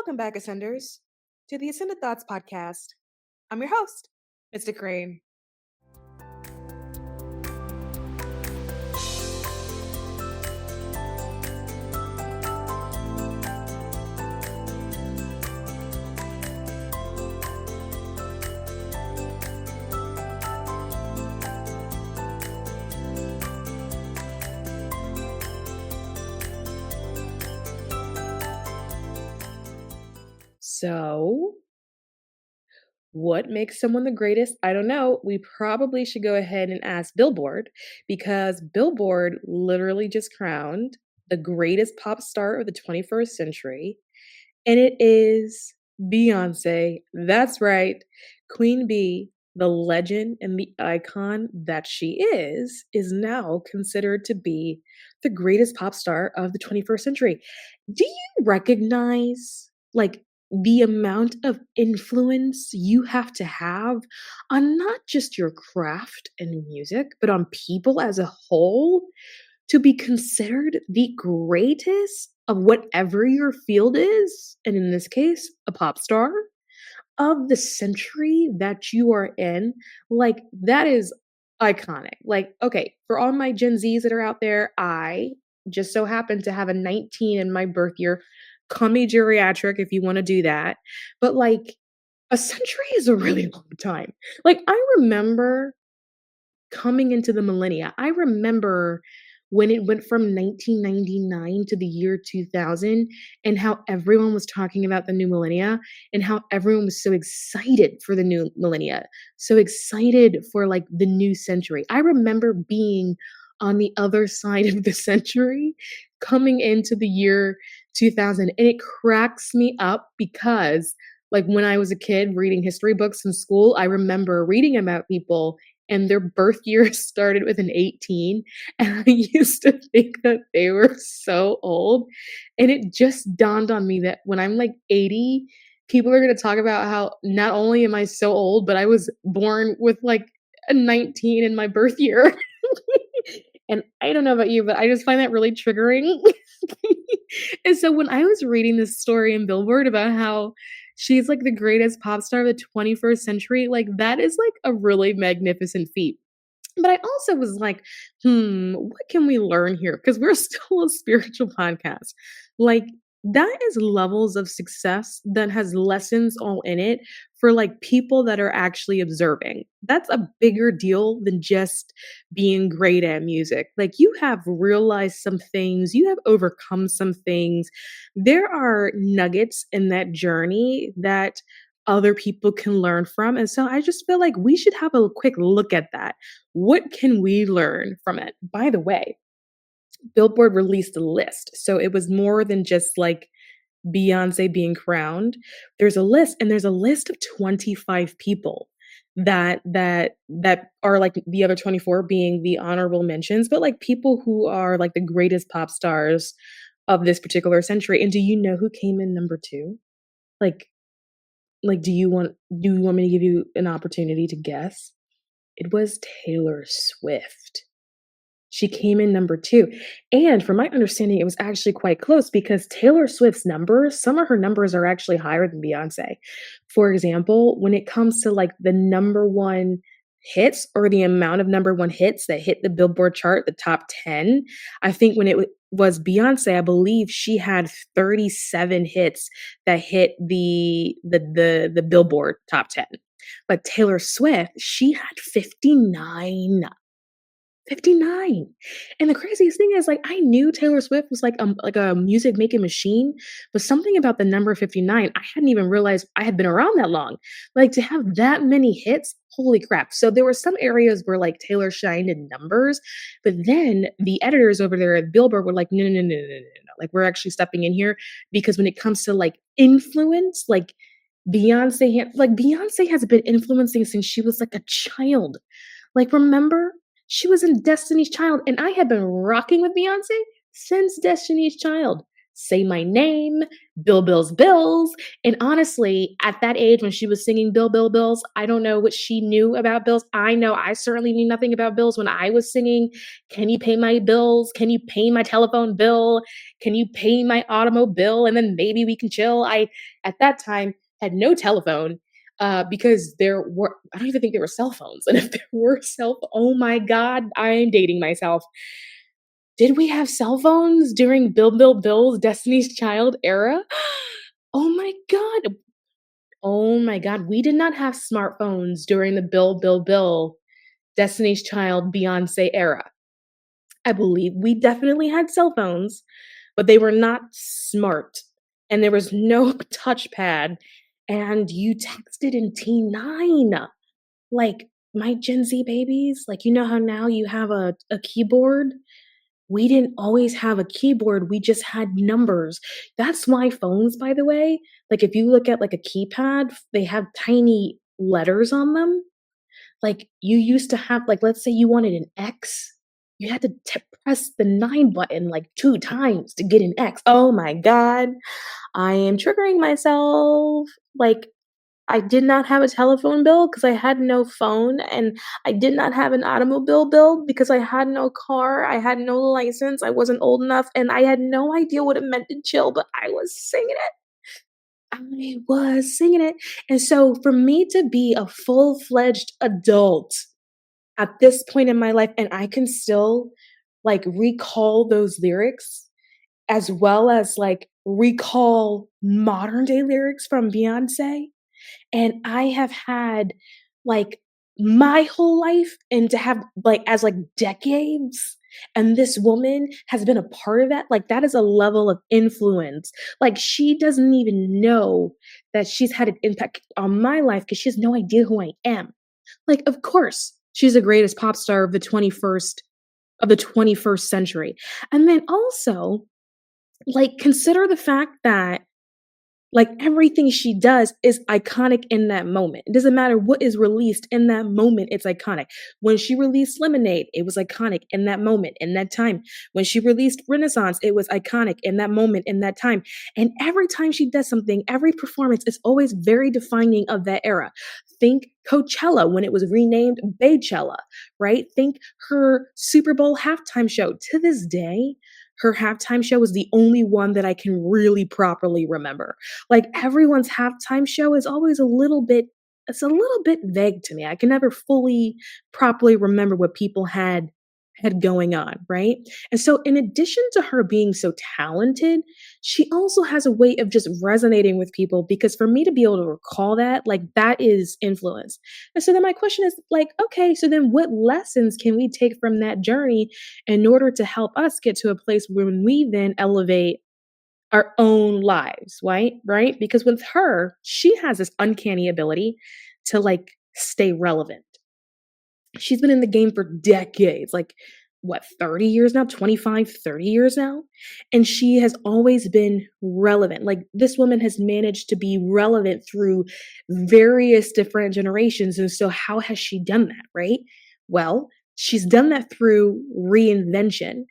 Welcome back, Ascenders, to the Ascended Thoughts podcast. I'm your host, Mr. Crane. So, what makes someone the greatest? I don't know. We probably should go ahead and ask Billboard because Billboard literally just crowned the greatest pop star of the 21st century. And it is Beyoncé. That's right. Queen Bee, the legend and the icon that she is now considered to be the greatest pop star of the 21st century. Do you recognize the amount of influence you have to have on not just your craft and music, but on people as a whole to be considered the greatest of whatever your field is, and in this case, a pop star of the century that you are in? Like, that is iconic. Like, okay, for all my Gen Zs that are out there, I just so happen to have a 19 in my birth year. Call me geriatric if you want to do that. But like, a century is a really long time. Like, I remember coming into the millennia. I remember when it went from 1999 to the year 2000 and how everyone was talking about the new millennia and how everyone was so excited for the new millennia, so excited for like the new century. I remember being on the other side of the century coming into the year 2000, and it cracks me up because like when I was a kid reading history books in school, I remember reading about people and their birth year started with an 18. And I used to think that they were so old. And it just dawned on me that when I'm like 80, people are going to talk about how not only am I so old, but I was born with like a 19 in my birth year. And I don't know about you, but I just find that really triggering. And so when I was reading this story in Billboard about how she's like the greatest pop star of the 21st century, like that is like a really magnificent feat. But I also was like, what can we learn here? Because we're still a spiritual podcast. Like, that is levels of success that has lessons all in it for like people that are actually observing. That's a bigger deal than just being great at music. Like, you have realized some things, you have overcome some things. There are nuggets in that journey that other people can learn from. And so I just feel like we should have a quick look at that. What can we learn from it? By the way, Billboard released a list. So it was more than just like Beyoncé being crowned. There's a list, and there's a list of 25 people that are like the other 24 being the honorable mentions, but like people who are like the greatest pop stars of this particular century. And do you know who came in number 2? Like do you want me to give you an opportunity to guess? It was Taylor Swift. She came in number 2. And from my understanding, it was actually quite close because Taylor Swift's numbers, some of her numbers are actually higher than Beyoncé. For example, when it comes to like the number 1 hits or the amount of number 1 hits that hit the Billboard chart, the top 10, I think when it was Beyoncé, I believe she had 37 hits that hit the Billboard top 10. But Taylor Swift, she had 59. 59. And the craziest thing is, like, I knew Taylor Swift was like a music making machine, but something about the number 59, I hadn't even realized I had been around that long. Like, to have that many hits, holy crap. So there were some areas where like Taylor shined in numbers, but then the editors over there at Billboard were like, no, no, no, no, no, no, no. Like, we're actually stepping in here because when it comes to like influence, like Beyonce has been influencing since she was like a child. Like, remember? She was in Destiny's Child, and I had been rocking with Beyoncé since Destiny's Child. say my name, Bill Bills Bills. And honestly, at that age when she was singing Bill Bill Bills, I don't know what she knew about bills. I know I certainly knew nothing about bills when I was singing, "Can you pay my bills? Can you pay my telephone bill? Can you pay my automobile? And then maybe we can chill." I, at that time, had no telephone because there were, I don't even think there were cell phones. And if there were oh my God, I'm dating myself. Did we have cell phones during Bill Bill Bill's Destiny's Child era? Oh my God. Oh my God. We did not have smartphones during the Bill Bill Bill Destiny's Child Beyoncé era. I believe we definitely had cell phones, but they were not smart and there was no touchpad and you texted in T9. Like my Gen Z babies, like you know how now you have a keyboard? We didn't always have a keyboard, we just had numbers. That's why phones, by the way, like if you look at like a keypad, they have tiny letters on them. Like you used to have, like, let's say you wanted an X, you had to press the 9 button like 2 times to get an X. Oh my God, I am triggering myself. Like I did not have a telephone bill because I had no phone, and I did not have an automobile bill because I had no car, I had no license, I wasn't old enough, and I had no idea what it meant to chill, but I was singing it. I was singing it. And so for me to be a full-fledged adult at this point in my life, and I can still like recall those lyrics as well as like recall modern day lyrics from Beyonce, and I have had, like, my whole life and to have, like, as, like, decades, and this woman has been a part of that, like, that is a level of influence. Like, she doesn't even know that she's had an impact on my life because she has no idea who I am. Like, of course, she's the greatest pop star of the 21st century. And then also, like, consider the fact that like everything she does is iconic in that moment. It doesn't matter what is released in that moment, it's iconic. When she released Lemonade, it was iconic in that moment, in that time. When she released Renaissance, it was iconic in that moment, in that time. And every time she does something, every performance is always very defining of that era. Think Coachella when it was renamed Baychella, right? Think her Super Bowl halftime show. To this day, her halftime show is the only one that I can really properly remember. Like everyone's halftime show is always a little bit, it's a little bit vague to me. I can never fully properly remember what people had going on, right? And so in addition to her being so talented, she also has a way of just resonating with people because for me to be able to recall that, like that is influence. And so then my question is like, okay, so then what lessons can we take from that journey in order to help us get to a place where we then elevate our own lives, right? Right? Because with her, she has this uncanny ability to like stay relevant. She's been in the game for decades, like what, 30 years now, 25, 30 years now. And she has always been relevant. Like this woman has managed to be relevant through various different generations. And so, how has she done that, right? Well, she's done that through reinvention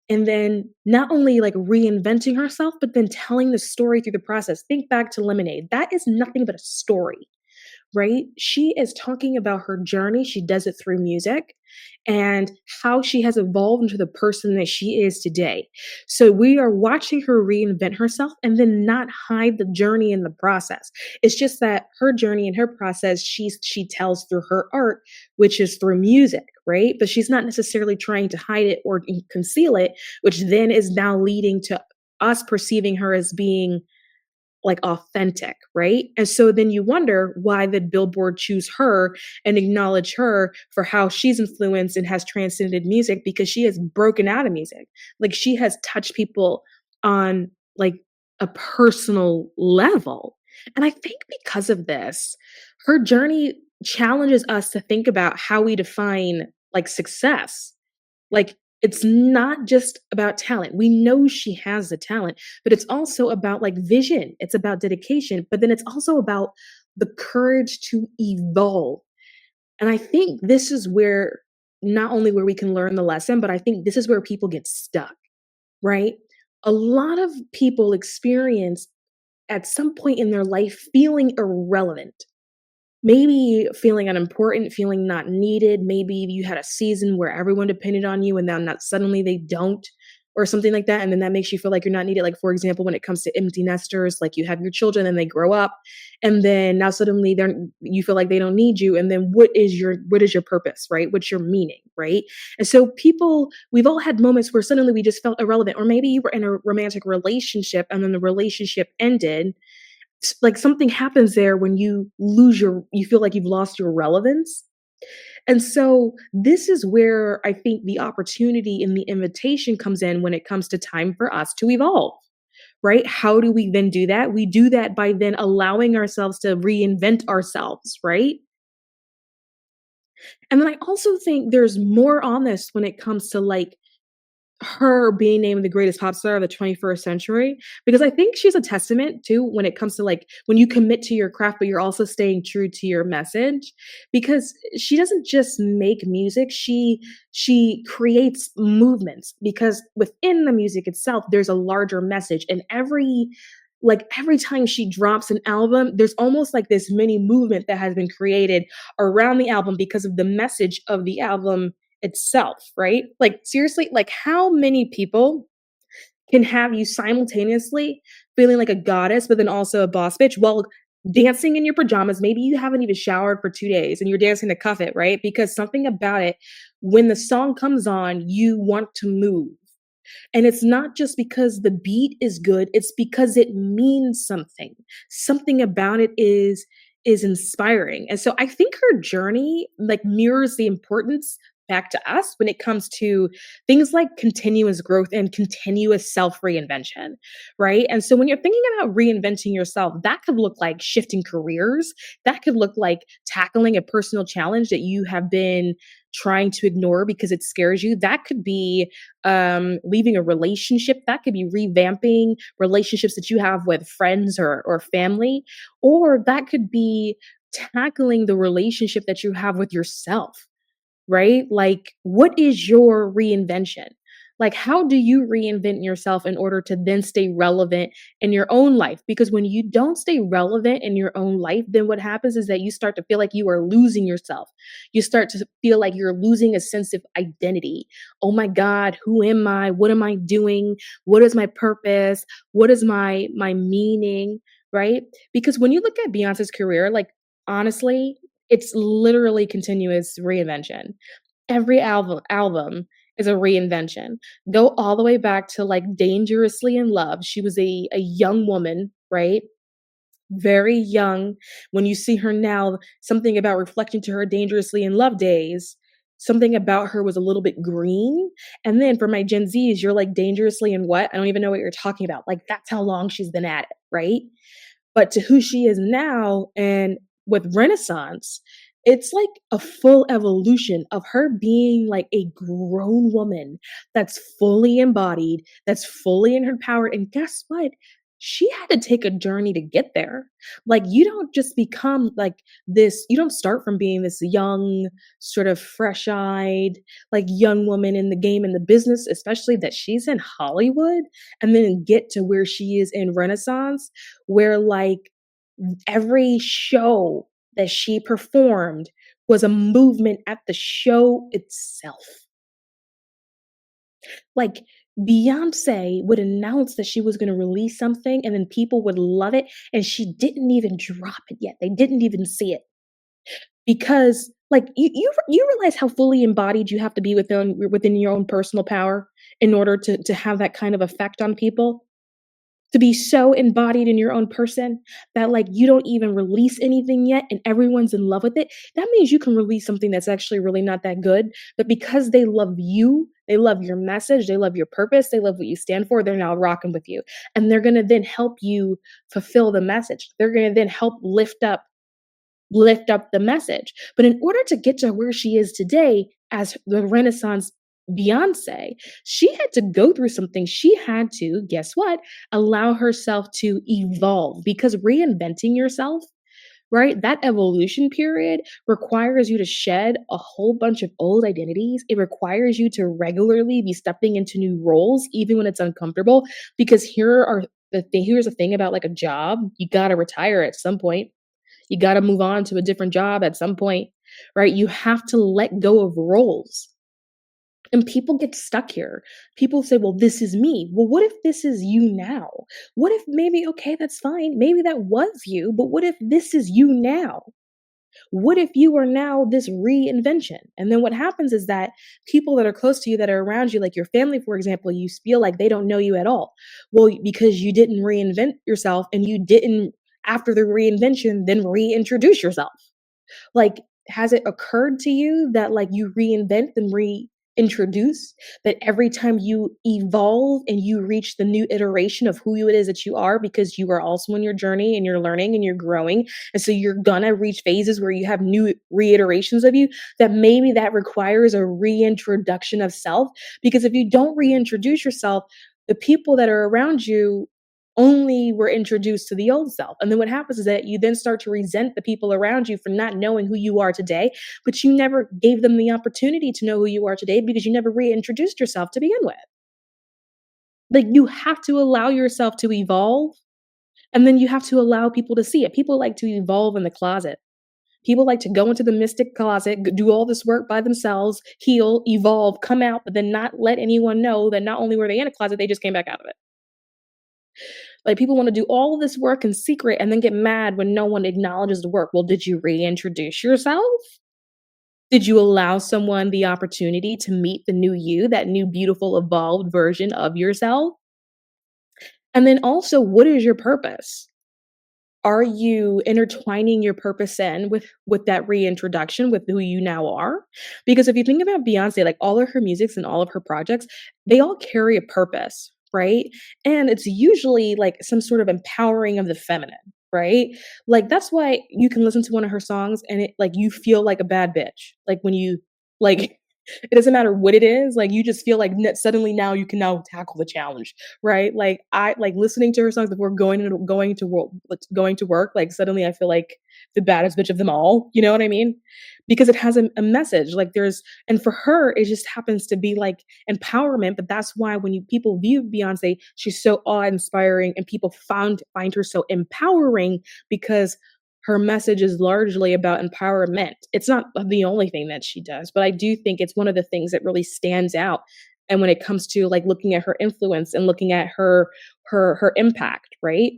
and then not only like reinventing herself, but then telling the story through the process. Think back to Lemonade. That is nothing but a story, right? She is talking about her journey. She does it through music and how she has evolved into the person that she is today. So we are watching her reinvent herself and then not hide the journey in the process. It's just that her journey and her process, she tells through her art, which is through music, right? But she's not necessarily trying to hide it or conceal it, which then is now leading to us perceiving her as being like authentic, right? And so then you wonder why did Billboard choose her and acknowledge her for how she's influenced and has transcended music because she has broken out of music. Like she has touched people on like a personal level. And I think because of this, her journey challenges us to think about how we define like success. Like, it's not just about talent. We know she has the talent, but it's also about like vision. It's about dedication, but then it's also about the courage to evolve. And I think this is where not only where we can learn the lesson, but I think this is where people get stuck, right? A lot of people experience at some point in their life feeling irrelevant. Maybe feeling unimportant, feeling not needed. Maybe you had a season where everyone depended on you and now not suddenly they don't, or something like that. And then that makes you feel like you're not needed. Like, for example, when it comes to empty nesters, like you have your children and they grow up and then now suddenly you feel like they don't need you. And then what is your purpose, right? What's your meaning, right? And so we've all had moments where suddenly we just felt irrelevant. Or maybe you were in a romantic relationship and then the relationship ended, like something happens there when you feel like you've lost your relevance. And so this is where I think the opportunity and the invitation comes in when it comes to time for us to evolve, right? How do we then do that? We do that by then allowing ourselves to reinvent ourselves, right? And then I also think there's more on this when it comes to like her being named the greatest pop star of the 21st century, because I think she's a testament to when it comes to like when you commit to your craft, but you're also staying true to your message. Because she doesn't just make music, she creates movements because within the music itself, there's a larger message. And every time she drops an album, there's almost like this mini movement that has been created around the album because of the message of the album itself, right? Like seriously, like how many people can have you simultaneously feeling like a goddess, but then also a boss bitch while dancing in your pajamas? Maybe you haven't even showered for 2 days and you're dancing to cuff it, right? Because something about it, when the song comes on, you want to move. And it's not just because the beat is good, it's because it means something. Something about it is inspiring. And so I think her journey like mirrors the importance back to us when it comes to things like continuous growth and continuous self reinvention, right? And so when you're thinking about reinventing yourself, that could look like shifting careers, that could look like tackling a personal challenge that you have been trying to ignore because it scares you. That could be leaving a relationship. That could be revamping relationships that you have with friends or family, or that could be tackling the relationship that you have with yourself, right? Like, what is your reinvention? Like, how do you reinvent yourself in order to then stay relevant in your own life? Because when you don't stay relevant in your own life, then what happens is that you start to feel like you are losing yourself. You start to feel like you're losing a sense of identity. Oh my God, who am I? What am I doing? What is my purpose? What is my meaning? Right? Because when you look at Beyonce's career, like honestly, it's literally continuous reinvention. Every album is a reinvention. Go all the way back to, like, Dangerously in Love. She was a young woman, right? Very young. When you see her now, something about reflecting to her Dangerously in Love days, something about her was a little bit green. And then for my Gen Zs, you're like, "Dangerously in what? I don't even know what you're talking about." Like, that's how long she's been at it, right? But to who she is now and with Renaissance, it's like a full evolution of her being like a grown woman that's fully embodied, that's fully in her power. And guess what? She had to take a journey to get there. Like, you don't just become like this, you don't start from being this young, sort of fresh eyed, like young woman in the game, in the business, especially that she's in Hollywood, and then get to where she is in Renaissance, where like every show that she performed was a movement at the show itself. Like, Beyoncé would announce that she was gonna release something, and then people would love it, and she didn't even drop it yet. They didn't even see it. Because, like, you realize how fully embodied you have to be within your own personal power in order to have that kind of effect on people? To be so embodied in your own person that like you don't even release anything yet and everyone's in love with it, that means you can release something that's actually really not that good. But because they love you, they love your message, they love your purpose, they love what you stand for, they're now rocking with you. And they're gonna then help you fulfill the message. They're gonna then help lift up the message. But in order to get to where she is today as the Renaissance Beyonce, she had to go through something. She had to, guess what? Allow herself to evolve because reinventing yourself right? That evolution period requires you to shed a whole bunch of old identities. It requires you to regularly be stepping into new roles, even when it's uncomfortable. Because here's the thing about like a job, you gotta retire at some point. You gotta move on to a different job at some point, right? You have to let go of roles. And people get stuck here. People say, well, this is me. Well, what if this is you now? What if maybe, okay, that's fine. Maybe that was you, but what if this is you now? What if you are now this reinvention? And then what happens is that people that are close to you, that are around you, like your family, for example, you feel like they don't know you at all. Well, because you didn't reinvent yourself and you didn't, after the reinvention, then reintroduce yourself. Like, has it occurred to you that like you reinvent and reintroduce, that every time you evolve and you reach the new iteration of who it is that you are, because you are also in your journey and you're learning and you're growing. And so you're gonna reach phases where you have new reiterations of you, that maybe that requires a reintroduction of self. Because if you don't reintroduce yourself, the people that are around you only were introduced to the old self. And then what happens is that you then start to resent the people around you for not knowing who you are today, but you never gave them the opportunity to know who you are today because you never reintroduced yourself to begin with. Like, you have to allow yourself to evolve, and then you have to allow people to see it. People like to evolve in the closet. People like to go into the mystic closet, do all this work by themselves, heal, evolve, come out, but then not let anyone know that not only were they in a closet, they just came back out of it. Like, people wanna do all of this work in secret and then get mad when no one acknowledges the work. Well, did you reintroduce yourself? Did you allow someone the opportunity to meet the new you, that new, beautiful, evolved version of yourself? And then also, what is your purpose? Are you intertwining your purpose in with that reintroduction with who you now are? Because if you think about Beyoncé, like all of her musics and all of her projects, they all carry a purpose, right? And it's usually like some sort of empowering of the feminine, right? Like that's why you can listen to one of her songs and it like you feel like a bad bitch. Like when you like it doesn't matter what it is, like, you just feel like suddenly now you can now tackle the challenge, right? Like, I like listening to her songs before going to work, like, suddenly I feel like the baddest bitch of them all, you know what I mean? Because it has a message, like, there's and for her, it just happens to be, like, empowerment, but that's why when you people view Beyoncé, she's so awe-inspiring and people find her so empowering because her message is largely about empowerment. It's not the only thing that she does, but I do think it's one of the things that really stands out. And when it comes to like looking at her influence and looking at her impact, right?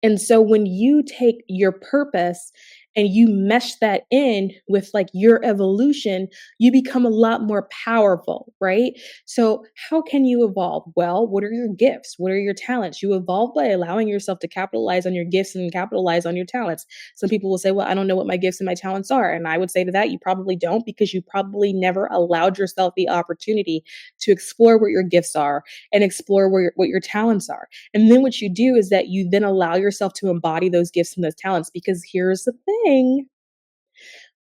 And so when you take your purpose and you mesh that in with like your evolution, you become a lot more powerful, right? So how can you evolve? Well, what are your gifts? What are your talents? You evolve by allowing yourself to capitalize on your gifts and capitalize on your talents. Some people will say, well, I don't know what my gifts and my talents are. And I would say to that, you probably don't, because you probably never allowed yourself the opportunity to explore what your gifts are and explore what your talents are. And then what you do is that you then allow yourself to embody those gifts and those talents, because here's the thing.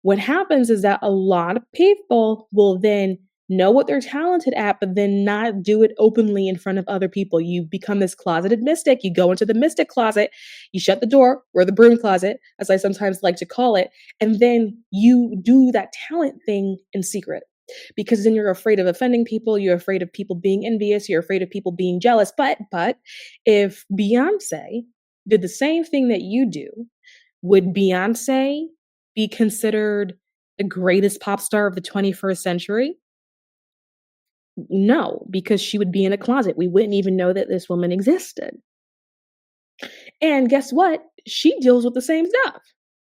What happens is that a lot of people will then know what they're talented at, but then not do it openly in front of other people. You become this closeted mystic. You go into the mystic closet, you shut the door, or the broom closet, as I sometimes like to call it, and then you do that talent thing in secret. Because then you're afraid of offending people, you're afraid of people being envious, you're afraid of people being jealous. But if Beyonce did the same thing that you do, would Beyonce be considered the greatest pop star of the 21st century? No, because she would be in a closet. We wouldn't even know that this woman existed. And guess what? She deals with the same stuff.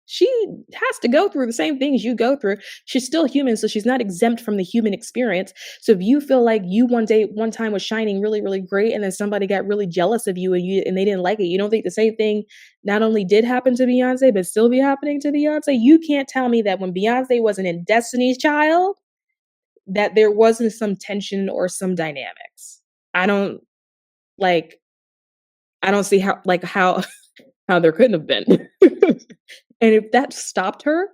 She has to go through the same things you go through. She's still human, so she's not exempt from the human experience. So if you feel like you one time was shining really, really great, and then somebody got really jealous of you and they didn't like it, you don't think the same thing not only did happen to Beyonce, but still be happening to Beyonce? You can't tell me that when Beyonce wasn't in Destiny's Child, that there wasn't some tension or some dynamics. I don't like I don't see how how there couldn't have been. And if that stopped her,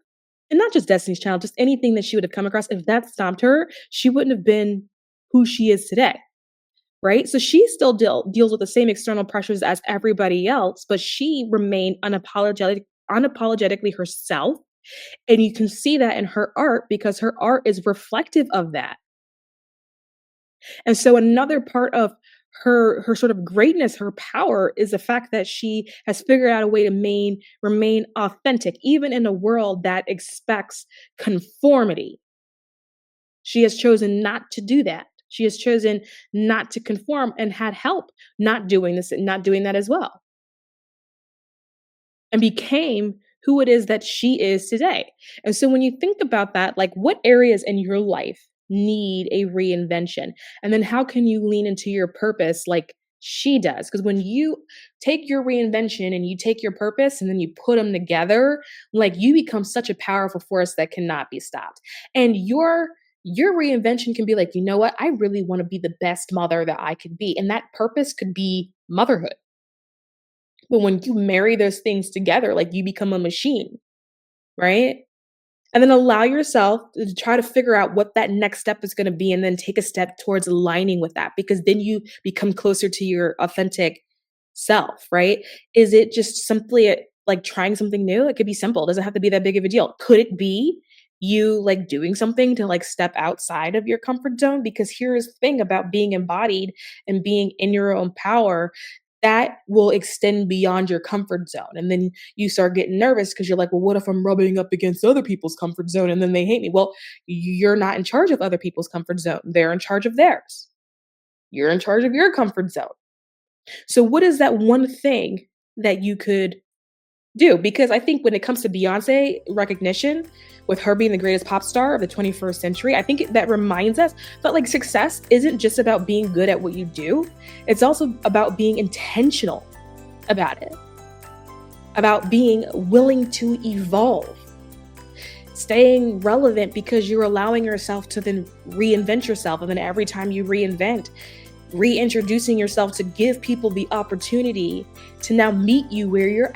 and not just Destiny's Child, just anything that she would have come across, if that stopped her, she wouldn't have been who she is today, right? So she still deals with the same external pressures as everybody else, but she remained unapologetically herself. And you can see that in her art because her art is reflective of that. And so another part of her sort of greatness, her power is the fact that she has figured out a way to remain authentic, even in a world that expects conformity. She has chosen not to do that. She has chosen not to conform and had help not doing this and not doing that as well, and became who it is that she is today. And so when you think about that, like what areas in your life need a reinvention? And then how can you lean into your purpose like she does? Because when you take your reinvention and you take your purpose and then you put them together, like you become such a powerful force that cannot be stopped. And your reinvention can be like, you know what? I really want to be the best mother that I could be. And that purpose could be motherhood. But when you marry those things together, like you become a machine, right? And then allow yourself to try to figure out what that next step is going to be and then take a step towards aligning with that because then you become closer to your authentic self, right? Is it just simply like trying something new? It could be simple. It doesn't have to be that big of a deal. Could it be you like doing something to like step outside of your comfort zone? Because here's the thing about being embodied and being in your own power that will extend beyond your comfort zone. And then you start getting nervous because you're like, well, what if I'm rubbing up against other people's comfort zone and then they hate me? Well, you're not in charge of other people's comfort zone. They're in charge of theirs. You're in charge of your comfort zone. So what is that one thing that you could do? Because I think when it comes to Beyoncé recognition, with her being the greatest pop star of the 21st century, I think that reminds us that like success isn't just about being good at what you do. It's also about being intentional about it, about being willing to evolve, staying relevant because you're allowing yourself to then reinvent yourself. And then every time you reinvent, reintroducing yourself to give people the opportunity to now meet you where you're